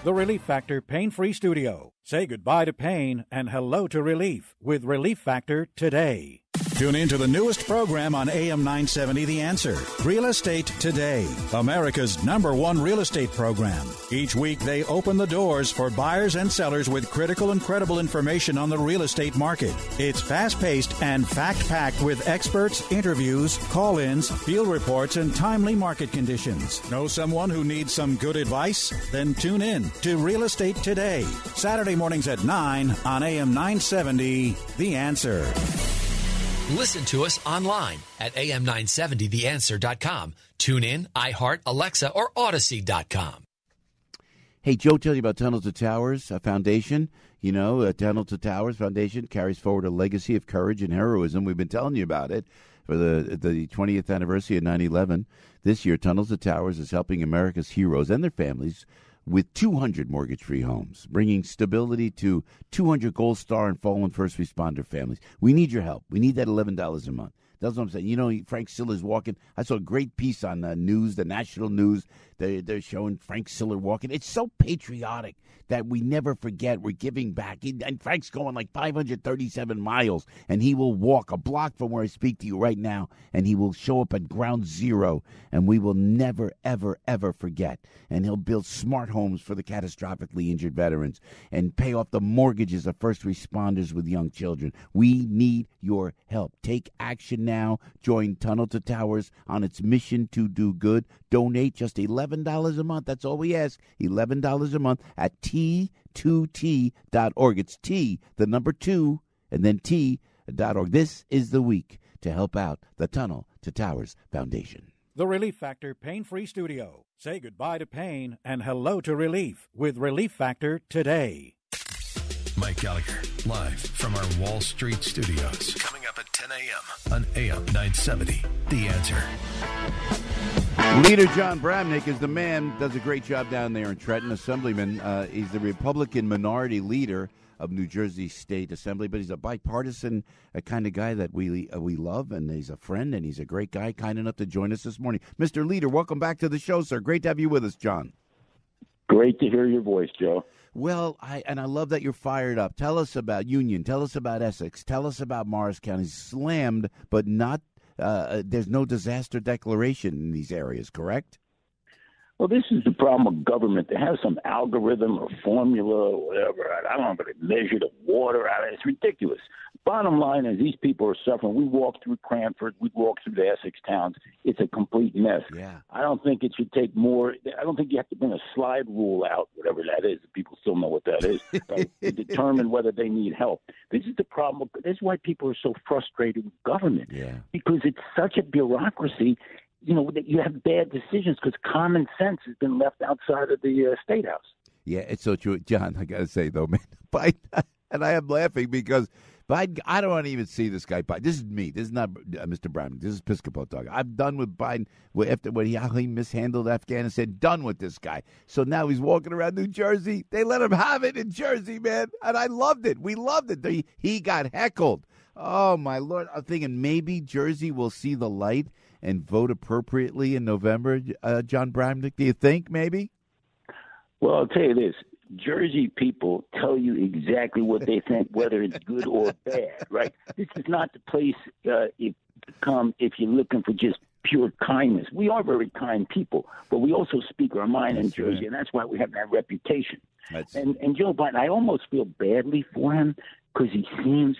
The Relief Factor Pain-Free Studio. Say goodbye to pain and hello to relief with Relief Factor today. Tune in to the newest program on AM 970 The Answer, Real Estate Today, America's #1 real estate program. Each week they open the doors for buyers and sellers with critical and credible information on the real estate market. It's fast-paced and fact-packed with experts, interviews, call-ins, field reports, and timely market conditions. Know someone who needs some good advice? Then tune in to Real Estate Today, Saturday mornings at 9 on AM 970 The Answer. Listen to us online at am970theanswer.com. Tune in, iHeart, Alexa, or Odyssey.com. Hey, Joe, tell you about Tunnels to Towers Foundation. You know, Tunnels to Towers Foundation carries forward a legacy of courage and heroism. We've been telling you about it for the 20th anniversary of 9/11. This year, Tunnels to Towers is helping America's heroes and their families with 200 mortgage-free homes, bringing stability to 200 Gold Star and fallen first responder families. We need your help. We need that $11 a month. That's what I'm saying. You know, Frank Siller's walking. I saw a great piece on the news, the national news. They're showing Frank Siller walking. It's so patriotic that we never forget we're giving back. And Frank's going like 537 miles, and he will walk a block from where I speak to you right now, and he will show up at ground zero, and we will never, ever, ever forget. And he'll build smart homes for the catastrophically injured veterans and pay off the mortgages of first responders with young children. We need your help. Take action now. Join Tunnel to Towers on its mission to do good. Donate just $11 a month. That's all we ask. $11 a month at T2T.org. It's T, the number 2, and then T.org. This is the week to help out the Tunnel to Towers Foundation. The Relief Factor Pain-Free Studio. Say goodbye to pain and hello to relief with Relief Factor today. Mike Gallagher, live from our Wall Street studios. Coming up at 10 a.m. on AM 970, The Answer. Leader John Bramnick is the man, does a great job down there in Trenton, Assemblyman. He's the Republican minority leader of New Jersey State Assembly, but he's a bipartisan kind of guy that we love, and he's a friend, and he's a great guy, kind enough to join us this morning. Mr. Leader, welcome back to the show, sir. Great to have you with us, John. Great to hear your voice, Joe. Well, I love that you're fired up. Tell us about Union. Tell us about Essex. Tell us about Morris County. Slammed, but not. There's no disaster declaration in these areas, correct? Well, this is the problem with government. They have some algorithm or formula or whatever. I don't know, but it measure the water out. It's ridiculous. Bottom line is these people are suffering. We walk through Cranford. We walk through the Essex towns. It's a complete mess. Yeah. I don't think it should take more. I don't think you have to bring a slide rule out, whatever that is. People still know what that is, right, to determine whether they need help. This is the problem. This is why people are so frustrated with government, because it's such a bureaucracy. You know, that you have bad decisions because common sense has been left outside of the State House. Yeah, it's so true. John, I got to say, though, man, Biden, and I am laughing because Biden, I don't want to even see this guy. Biden. This is me. This is not Mr. Brown. This is Piscopo talking. I'm done with Biden after how he mishandled Afghanistan. Done with this guy. So now he's walking around New Jersey. They let him have it in Jersey, man. And I loved it. We loved it. He got heckled. Oh, my Lord. I'm thinking maybe Jersey will see the light and vote appropriately in November, John Bramnick. Do you think maybe? Well, I'll tell you this. Jersey people tell you exactly what they think, whether it's good or bad, right? This is not the place you come if you're looking for just pure kindness. We are very kind people, but we also speak our mind in Jersey, and that's why we have that reputation. And Joe Biden, I almost feel badly for him because he seems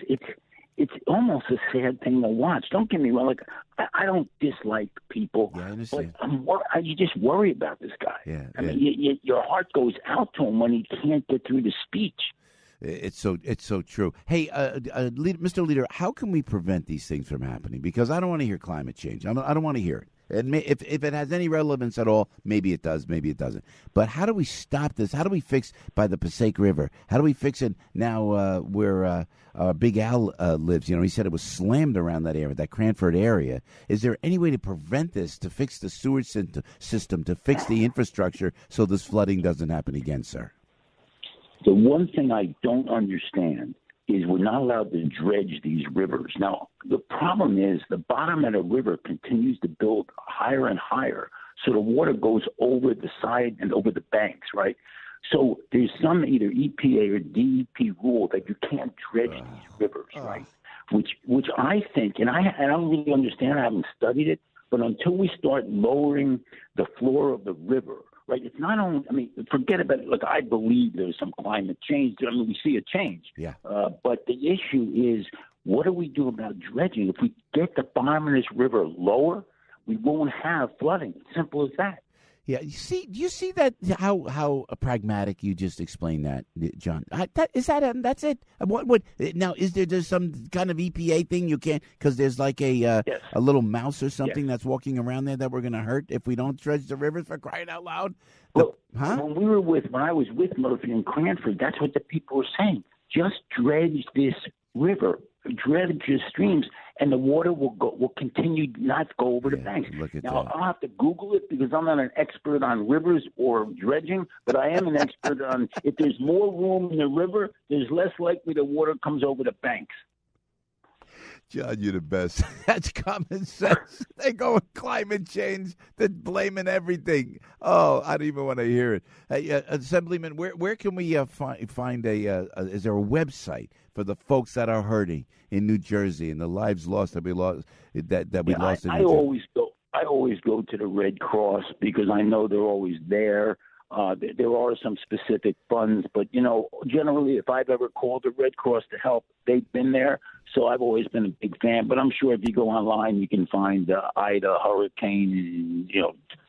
it's almost a sad thing to watch. Don't get me wrong. Like, I don't dislike people, but you just worry about this guy. I mean, your heart goes out to him when he can't get through the speech. It's so true. Hey, Mr. Leader, how can we prevent these things from happening? Because I don't want to hear climate change. I don't want to hear it. If it has any relevance at all, maybe it does, maybe it doesn't. But how do we stop this? How do we fix by the Passaic River? How do we fix it now where Big Al lives? You know, he said it was slammed around that area, that Cranford area. Is there any way to prevent this, to fix the sewage system, to fix the infrastructure so this flooding doesn't happen again, sir? The one thing I don't understand is we're not allowed to dredge these rivers. Now, the problem is the bottom of the river continues to build higher and higher, so the water goes over the side and over the banks, right? So there's some either EPA or DEP rule that you can't dredge these rivers, right? which I think, and I don't really understand. I haven't studied it, but until we start lowering the floor of the river, right? It's not only. I mean, forget about it. Look, I believe there's some climate change. I mean, we see a change. Yeah. But the issue is, what do we do about dredging? If we get the bottom of this river lower, we won't have flooding. Simple as that. Yeah, you see that how pragmatic you just explained that, John. That's it. What now? Is there just some kind of EPA thing you can't, because there's like a little mouse or something that's walking around there that we're going to hurt if we don't dredge the rivers, for crying out loud? Well, when I was with Murphy and Cranford, that's what the people were saying. Just dredge this river, dredge the streams, and the water will continue not to go over the banks. Now, I'll have to Google it because I'm not an expert on rivers or dredging, but I am an expert on if there's more room in the river, there's less likely the water comes over the banks. John, you're the best. That's common sense. They go with climate change. They're blaming everything. Oh, I don't even want to hear it. Hey, Assemblyman, where can we find is there a website for the folks that are hurting in New Jersey and the lives lost that we lost in New Jersey? I always go to the Red Cross because I know they're always there. There are some specific funds, but, generally if I've ever called the Red Cross to help, they've been there. So I've always been a big fan. But I'm sure if you go online, you can find Ida, hurricane,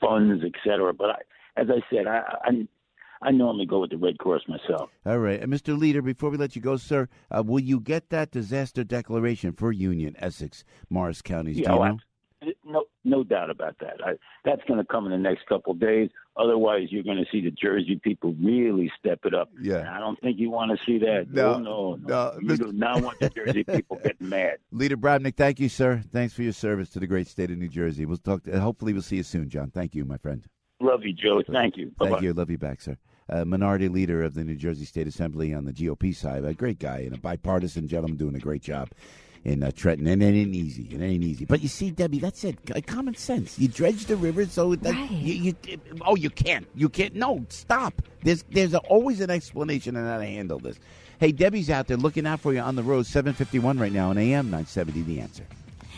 funds, et cetera. But as I said, I normally go with the Red Cross myself. All right. And Mr. Leader, before we let you go, sir, will you get that disaster declaration for Union, Essex, Morris counties? Yeah, no doubt about that. That's going to come in the next couple of days. Otherwise, you're going to see the Jersey people really step it up. Yeah. And I don't think you want to see that. No. You do not want the Jersey people getting mad. Leader Brabnick, thank you, sir. Thanks for your service to the great state of New Jersey. We'll talk. Hopefully, we'll see you soon, John. Thank you, my friend. Love you, Joe. Thank you. Bye-bye. Thank you. Love you back, sir. Minority leader of the New Jersey State Assembly on the GOP side. A great guy and a bipartisan gentleman doing a great job in Trenton. And it ain't easy. But you see, Debbie, that's it. Common sense. You dredge the river so that you can't. You can't. No, stop. There's always an explanation on how to handle this. Hey, Debbie's out there looking out for you on the road. 7:51 right now on AM 970. The Answer.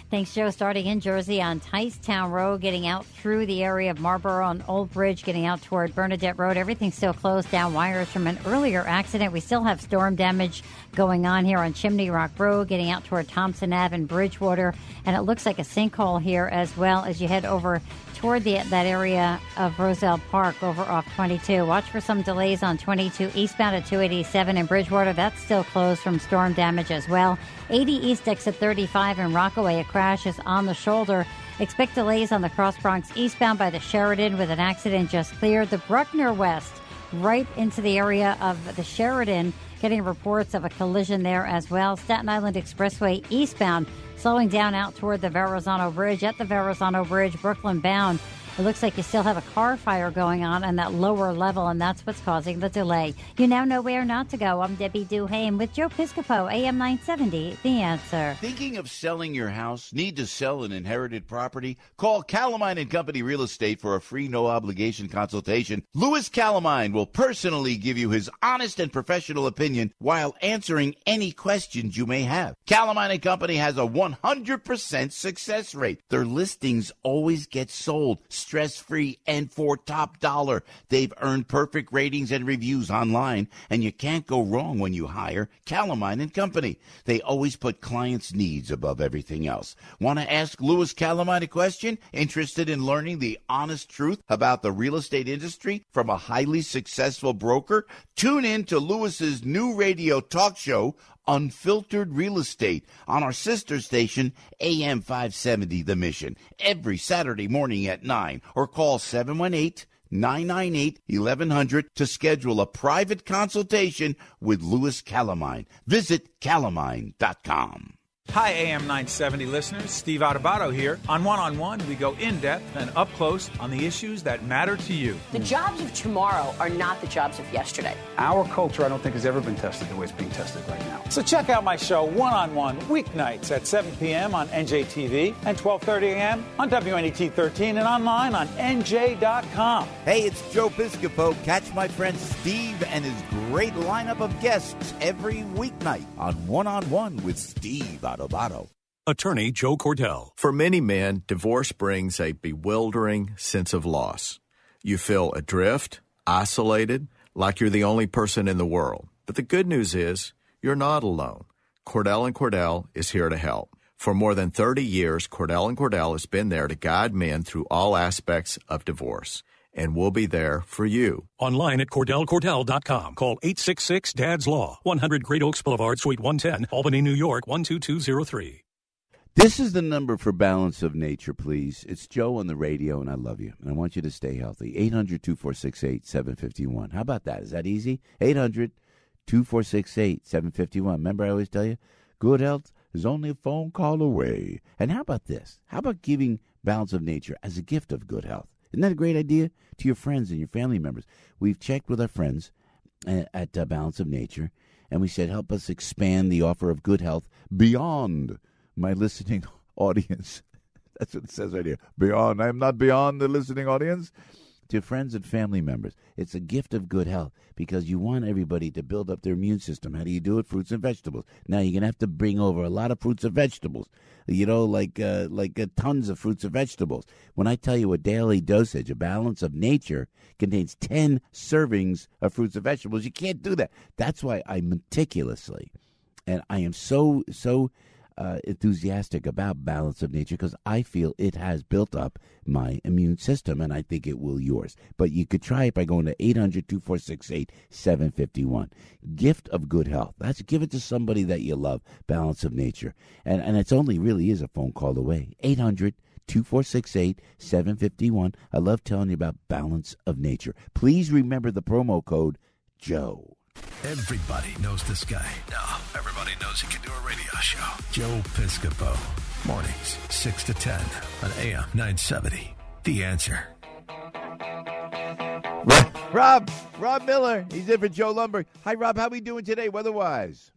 Thanks, Joe. Starting in Jersey on Ticetown Road, getting out through the area of Marlboro and Old Bridge, getting out toward Bernadette Road. Everything's still closed down. Wires from an earlier accident. We still have storm damage going on here on Chimney Rock Road, getting out toward Thompson Ave and Bridgewater. And it looks like a sinkhole here as well as you head over toward that area of Roselle Park over off 22. Watch for some delays on 22 eastbound at 287 in Bridgewater. That's still closed from storm damage as well. 80 East exit 35 in Rockaway. A crash is on the shoulder. Expect delays on the Cross Bronx eastbound by the Sheridan with an accident just cleared. The Bruckner West right into the area of the Sheridan, getting reports of a collision there as well. Staten Island Expressway eastbound slowing down out toward the Verrazano Bridge. At the Verrazano Bridge, Brooklyn bound, it looks like you still have a car fire going on that lower level, and that's what's causing the delay. You now know where not to go. I'm Debbie Duhame with Joe Piscopo, AM 970, The Answer. Thinking of selling your house? Need to sell an inherited property? Call Calamine & Company Real Estate for a free, no-obligation consultation. Louis Calamine will personally give you his honest and professional opinion while answering any questions you may have. Calamine & Company has a 100% success rate. Their listings always get sold stress-free and for top dollar. They've earned perfect ratings and reviews online, and you can't go wrong when you hire Calamine & Company. They always put clients' needs above everything else. Want to ask Louis Calamine a question? Interested in learning the honest truth about the real estate industry from a highly successful broker? Tune in to Louis's new radio talk show, Unfiltered Real Estate, on our sister station, AM 570 The Mission, every Saturday morning at 9, or call 718-998-1100 to schedule a private consultation with Louis Calamine. Visit calamine.com. Hi, AM 970 listeners. Steve Adubato here. On One-on-One, we go in-depth and up close on the issues that matter to you. The jobs of tomorrow are not the jobs of yesterday. Our culture, I don't think, has ever been tested the way it's being tested right now. So check out my show, One-on-One, weeknights at 7 p.m. on NJTV and 12:30 a.m. on WNET 13 and online on NJ.com. Hey, it's Joe Piscopo. Catch my friend Steve and his great lineup of guests every weeknight on One-on-One with Steve Adubato. Vado, vado. Attorney Joe Cordell. For many men, divorce brings a bewildering sense of loss. You feel adrift, isolated, like you're the only person in the world. But the good news is, you're not alone. Cordell & Cordell is here to help. For more than 30 years, Cordell & Cordell has been there to guide men through all aspects of divorce. And we'll be there for you. Online at CordellCordell.com. Call 866-DADS-LAW, 100 Great Oaks Boulevard, Suite 110, Albany, New York, 12203. This is the number for Balance of Nature, please. It's Joe on the radio, and I love you. And I want you to stay healthy. 800-246-8751. How about that? Is that easy? 800-246-8751. Remember I always tell you, good health is only a phone call away. And how about this? How about giving Balance of Nature as a gift of good health? Isn't that a great idea to your friends and your family members? We've checked with our friends at Balance of Nature, and we said, help us expand the offer of good health beyond my listening audience. That's what it says right here. Beyond. I am not beyond the listening audience. To friends and family members. It's a gift of good health because you want everybody to build up their immune system. How do you do it? Fruits and vegetables. Now, you're going to have to bring over a lot of fruits and vegetables, like tons of fruits and vegetables. When I tell you a daily dosage, a Balance of Nature contains 10 servings of fruits and vegetables, you can't do that. That's why I meticulously, and I am so enthusiastic about Balance of Nature because I feel it has built up my immune system, and I think it will yours. But you could try it by going to 800-246-8751. Gift of good health. That's give it to somebody that you love, Balance of Nature. And it's only really is a phone call away. 800-246-8751. I love telling you about Balance of Nature. Please remember the promo code JOE. Everybody knows this guy. No, everybody knows he can do a radio show. Joe Piscopo. Mornings, 6 to 10 on AM 970. The Answer. Rob Miller. He's in for Joe Lumberg. Hi, Rob. How we doing today weather-wise?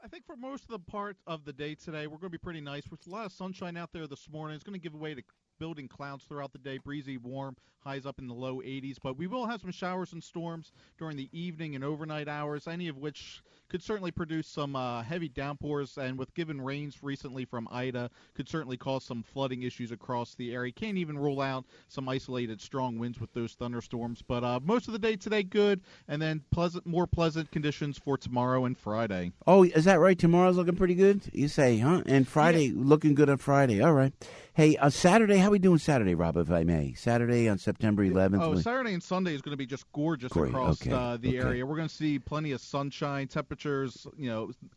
I think for most of the part of the day today, we're going to be pretty nice. There's a lot of sunshine out there this morning. It's going to give way to building clouds throughout the day, breezy, warm, highs up in the low 80s. But we will have some showers and storms during the evening and overnight hours, any of which could certainly produce some heavy downpours. And with given rains recently from Ida, could certainly cause some flooding issues across the area. Can't even rule out some isolated strong winds with those thunderstorms. But most of the day today, good. And then more pleasant conditions for tomorrow and Friday. Oh, is that right? Tomorrow's looking pretty good, you say, huh? And Friday, looking good on Friday. All right. Hey, Saturday, how we doing Saturday, Rob, if I may? Saturday on September 11th? Oh, Saturday and Sunday is going to be just gorgeous across the area. We're going to see plenty of sunshine, temperatures,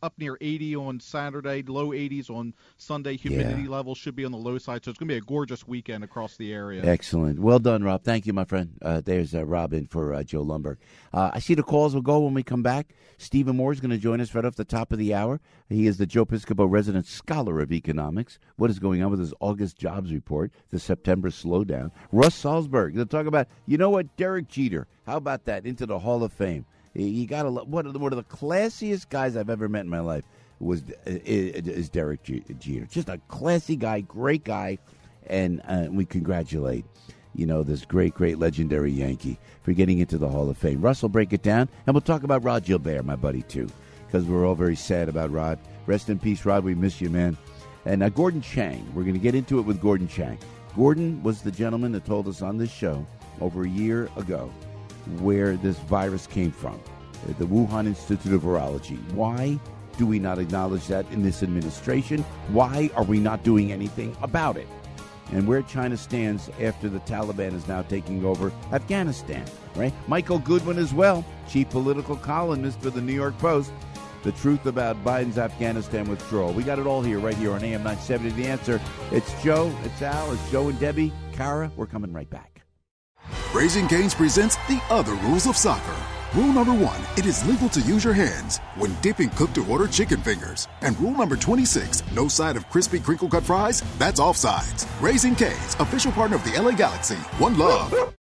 up near 80 on Saturday, low 80s on Sunday. Humidity levels should be on the low side, so it's going to be a gorgeous weekend across the area. Excellent. Well done, Rob. Thank you, my friend. There's Rob in for Joe Lumberg. I see the calls will go when we come back. Stephen Moore is going to join us right off the top of the hour. He is the Joe Piscopo Resident Scholar of Economics. What is going on with his August jobs report, the September slowdown. Russ Salzberg, they'll talk about, Derek Jeter. How about that? Into the Hall of Fame. You got to one of the classiest guys I've ever met in my life is Derek Jeter. Just a classy guy, great guy, and we congratulate, this great legendary Yankee for getting into the Hall of Fame. Russ will break it down, and we'll talk about Rod Gilbert, my buddy, too, because we're all very sad about Rod. Rest in peace, Rod. We miss you, man. And Gordon Chang. We're going to get into it with Gordon Chang. Gordon was the gentleman that told us on this show over a year ago where this virus came from, the Wuhan Institute of Virology. Why do we not acknowledge that in this administration? Why are we not doing anything about it? And where China stands after the Taliban is now taking over Afghanistan, right? Michael Goodwin as well, chief political columnist for the New York Post. The truth about Biden's Afghanistan withdrawal. We got it all here, right here on AM 970. The Answer. It's Joe, it's Al, it's Joe and Debbie. Kara, we're coming right back. Raising Cane's presents The Other Rules of Soccer. Rule number 1, it is legal to use your hands when dipping cooked-to-order chicken fingers. And rule number 26, no side of crispy crinkle-cut fries, that's offsides. Raising Cane's, official partner of the LA Galaxy. One love.